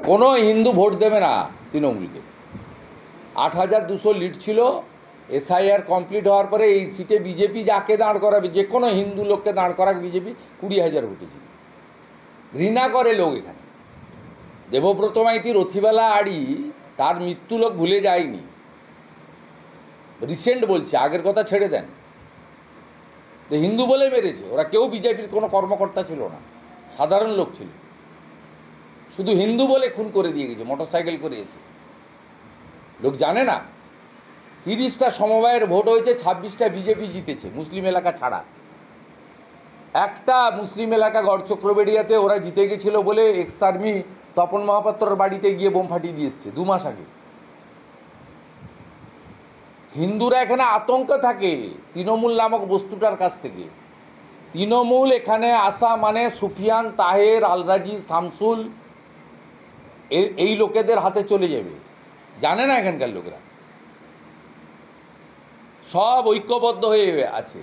কোনো হিন্দু ভোট দেবে না তৃণমূলকে। ৮,২০০ লিড ছিল। এসআইআর কমপ্লিট হওয়ার পরে এই সিটে বিজেপি যাকে দাঁড় করাবে, যে কোনো হিন্দু লোককে দাঁড় করাক বিজেপি ২০,০০০ ভোটে ছিল। ঘৃণা করে লোক এখানে। দেবব্রত মাইতি রথিবালা আড়ি তার মৃত্যু লোক ভুলে যায়নি। রিসেন্ট বলছে, আগের কথা ছেড়ে দেন। তো হিন্দু বলে মেরেছে ওরা, কেউ বিজেপির কোনো কর্মকর্তা ছিল না, সাধারণ লোক ছিল। শুধু হিন্দু বলে খুন করে দিয়ে গেছে মোটরসাইকেল করে এসে। লোক জানে না ৩০টা সমবায়ের ভোট হয়েছে, ২৬টা বিজেপি জিতেছে মুসলিম এলাকা ছাড়া। একটা মুসলিম এলাকা গড়চক্রবেড়িয়াতে ওরা জিতে গেছিল বলে এক্স আর্মি তপন মহাপাত্রর বাড়িতে গিয়ে বোম ফাটিয়ে দিয়ে এসছে ২ মাস আগে। হিন্দুরা এখানে আতঙ্কে থাকে তৃণমূল নামক বস্তুটার কাছ থেকে। তৃণমূল এখানে আসা মানে সুফিয়ান, তাহের, আলরাজি, শামসুল এই লোকেদের হাতে চলে যাবে। জানে না এখানকার লোকেরা, সব ঐক্যবদ্ধ হয়ে আছে।